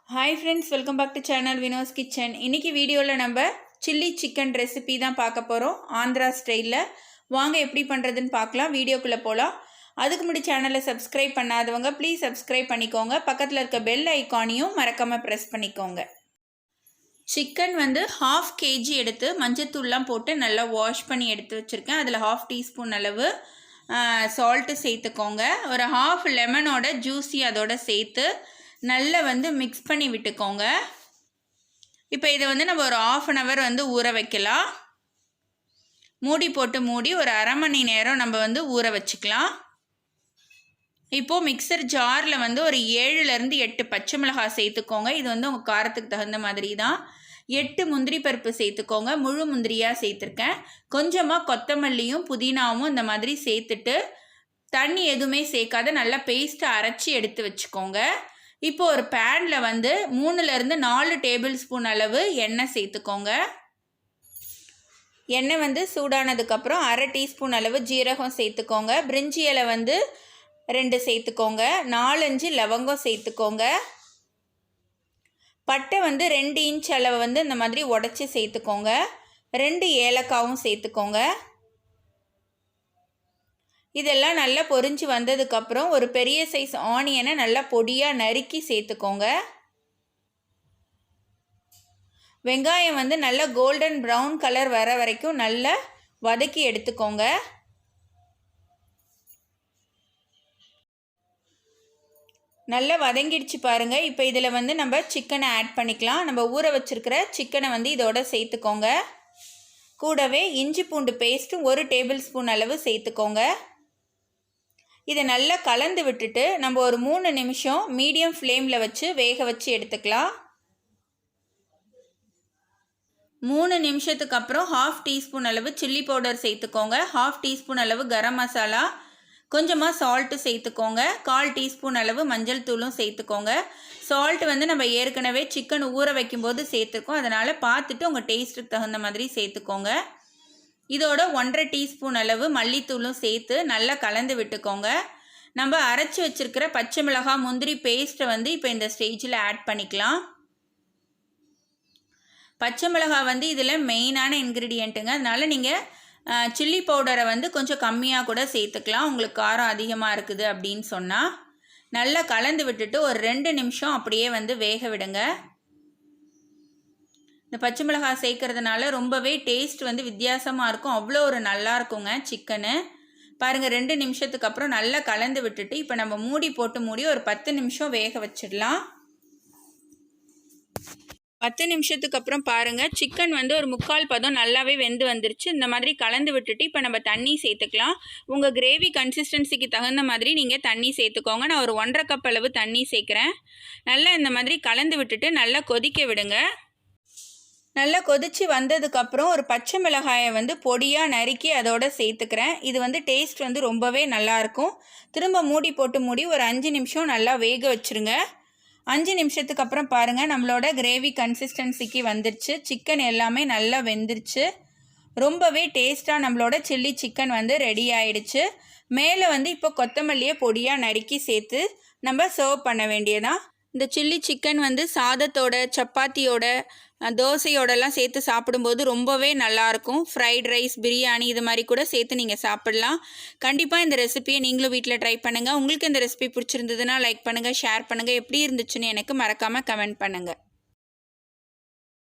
Hi friends, welcome back to channel Vinod's Kitchen. இன்னைக்கு வீடியோல நம்ம சில்லி சிக்கன் ரெசிபி தான் பார்க்க போறோம். ஆந்திரா ஸ்டைல்ல. வாங்க எப்படி பண்றதுன்னு பார்க்கலாம். வீடியோக்குள்ள போலாம். அதுக்கு முன்னாடி சேனலை சப்ஸ்கிரைப் பண்ணாதவங்க ப்ளீஸ் சப்ஸ்கிரைப் பண்ணிக்கோங்க. பக்கத்துல இருக்க பெல் ஐகானையும் மறக்காம பிரஸ் பண்ணிக்கோங்க. சிக்கன் வந்து 1/2 kg எடுத்து மஞ்சத்தூள்லாம் போட்டு நல்லா வாஷ் பண்ணி எடுத்து வச்சிருக்கேன். அதில் 1/2 டீஸ்பூன் அளவு சால்ட்டு சேர்த்துக்கோங்க. ஒரு 1/2 லெமனோட ஜூஸி அதோட சேர்த்து நல்லா வந்து மிக்ஸ் பண்ணி விட்டுக்கோங்க. இப்போ இதை வந்து நம்ம ஒரு 1/2 hour வந்து ஊற வைக்கலாம். மூடி போட்டு மூடி ஒரு அரை மணி நேரம் நம்ம வந்து ஊற வச்சுக்கலாம். இப்போது மிக்சர் ஜாரில் வந்து ஒரு 7லேருந்து 8 பச்சை மிளகாய் சேர்த்துக்கோங்க. இது வந்து உங்கள் காரத்துக்கு தகுந்த மாதிரி தான். 8 முந்திரி பருப்பு சேர்த்துக்கோங்க. முழு முந்திரியாக சேர்த்துருக்கேன். கொஞ்சமாக கொத்தமல்லியும் புதினாவும் இந்த மாதிரி சேர்த்துட்டு தண்ணி எதுவுமே சேர்க்காத நல்லா பேஸ்ட்டை அரைச்சி எடுத்து வச்சுக்கோங்க. இப்போ ஒரு பேனில் வந்து 3லேருந்து 4 டேபிள் ஸ்பூன் அளவு எண்ணெய் சேர்த்துக்கோங்க. எண்ணெய் வந்து சூடானதுக்கப்புறம் அரை டீஸ்பூன் அளவு ஜீரகம் சேர்த்துக்கோங்க. பிரிஞ்சி இலை வந்து 2 சேர்த்துக்கோங்க. 4-5 லவங்கம் சேர்த்துக்கோங்க. பட்டை வந்து 2 இன்ச் அளவு வந்து இந்த மாதிரி உடச்சி சேர்த்துக்கோங்க. 2 ஏலக்காவும் சேர்த்துக்கோங்க. இதெல்லாம் நல்லா பொரிஞ்சு வந்ததுக்கப்புறம் ஒரு பெரிய சைஸ் ஆனியனை நல்லா பொடியாக நறுக்கி சேர்த்துக்கோங்க. வெங்காயம் வந்து நல்லா கோல்டன் ப்ரௌன் கலர் வர வரைக்கும் நல்லா வதக்கி எடுத்துக்கோங்க. நல்லா வதங்கிடுச்சு பாருங்கள். இப்போ இதில் வந்து நம்ம சிக்கனை ஆட் பண்ணிக்கலாம். நம்ம ஊற வச்சுருக்கிற சிக்கனை வந்து இதோட சேர்த்துக்கோங்க. கூடவே இஞ்சி பூண்டு பேஸ்ட்டும் 1 டேபிள் ஸ்பூன் அளவு சேர்த்துக்கோங்க. இதை நல்லா கலந்து விட்டுட்டு நம்ம ஒரு 3 நிமிஷம் மீடியம் ஃப்ளேமில் வச்சு வேக வச்சு எடுத்துக்கலாம். 3 நிமிஷத்துக்கு அப்புறம் 1/2 டீஸ்பூன் அளவு சில்லி பவுடர் சேர்த்துக்கோங்க. 1/2 டீஸ்பூன் அளவு கரம் மசாலா, கொஞ்சமாக சால்ட்டு சேர்த்துக்கோங்க. 1/4 டீஸ்பூன் அளவு மஞ்சள் தூளும் சேர்த்துக்கோங்க. சால்ட் வந்து நம்ம ஏற்கனவே சிக்கன் ஊற வைக்கும்போது சேர்த்துருக்கோம். அதனால் பார்த்துட்டு உங்கள் டேஸ்ட்டுக்கு தகுந்த மாதிரி சேர்த்துக்கோங்க. இதோட 1/2 டீஸ்பூன் அளவு மல்லித்தூளும் சேர்த்து நல்லா கலந்து விட்டுக்கோங்க. நம்ம அரைச்சி வச்சுருக்கிற பச்சை மிளகாய் முந்திரி பேஸ்ட்டை வந்து இப்போ இந்த ஸ்டேஜில் ஆட் பண்ணிக்கலாம். பச்சை மிளகாய் வந்து இதில் மெயினான இன்க்ரீடியண்ட்டுங்க. அதனால் நீங்கள் சில்லி பவுடரை வந்து கொஞ்சம் கம்மியாக கூட சேர்த்துக்கலாம். உங்களுக்கு காரம் அதிகமாக இருக்குது அப்படின்னு சொன்னால். நல்லா கலந்து விட்டுட்டு ஒரு 2 நிமிஷம் அப்படியே வந்து வேக விடுங்க. இந்த பச்சை மிளகாய் சேர்க்கறதுனால ரொம்பவே டேஸ்ட் வந்து வித்தியாசமாக இருக்கும். அவ்வளோ ஒரு நல்லா இருக்குங்க சிக்கனு. பாருங்கள், 2 நிமிஷத்துக்கு அப்புறம் நல்லா கலந்து விட்டுட்டு இப்போ நம்ம மூடி போட்டு மூடி ஒரு 10 நிமிஷம் வேக வச்சிடலாம். 10 நிமிஷத்துக்கு அப்புறம் பாருங்கள், சிக்கன் வந்து ஒரு 3/4 பதம் நல்லாவே வெந்து வந்துருச்சு. இந்த மாதிரி கலந்து விட்டுட்டு இப்போ நம்ம தண்ணி சேர்த்துக்கலாம். உங்கள் கிரேவி கன்சிஸ்டன்சிக்கு தகுந்த மாதிரி நீங்கள் தண்ணி சேர்த்துக்கோங்க. நான் ஒரு 1/2 கப் அளவு தண்ணி சேர்க்குறேன். நல்லா இந்த மாதிரி கலந்து விட்டுட்டு நல்லா கொதிக்க விடுங்க. நல்லா கொதித்து வந்ததுக்கப்புறம் ஒரு பச்சை மிளகாயை வந்து பொடியாக நறுக்கி அதோடு சேர்த்துக்கிறேன். இது வந்து டேஸ்ட் வந்து ரொம்பவே நல்லாயிருக்கும். திரும்ப மூடி போட்டு மூடி ஒரு 5 நிமிஷம் நல்லா வேக வச்சுருங்க. 5 நிமிஷத்துக்கு அப்புறம் பாருங்கள், நம்மளோட கிரேவி கன்சிஸ்டன்சிக்கு வந்துருச்சு. சிக்கன் எல்லாமே நல்லா வெந்துருச்சு. ரொம்பவே டேஸ்ட்டாக நம்மளோட சில்லி சிக்கன் வந்து ரெடி ஆயிடுச்சு. மேலே வந்து இப்போ கொத்தமல்லியை பொடியாக நறுக்கி சேர்த்து நம்ம சர்வ் பண்ண வேண்டியதான். இந்த சில்லி சிக்கன் வந்து சாதத்தோட, சப்பாத்தியோட, தோசையோடலாம் சேர்த்து சாப்பிடும்போது ரொம்பவே நல்லாயிருக்கும். ஃப்ரைட் ரைஸ், பிரியாணி இது மாதிரி கூட சேர்த்து நீங்கள் சாப்பிட்லாம். கண்டிப்பாக இந்த ரெசிபியை நீங்களும் வீட்டில் ட்ரை பண்ணுங்கள். உங்களுக்கு இந்த ரெசிபி பிடிச்சிருந்ததுன்னா லைக் பண்ணுங்கள், ஷேர் பண்ணுங்கள். எப்படி இருந்துச்சுன்னு எனக்கு மறக்காமல் கமெண்ட் பண்ணுங்கள்.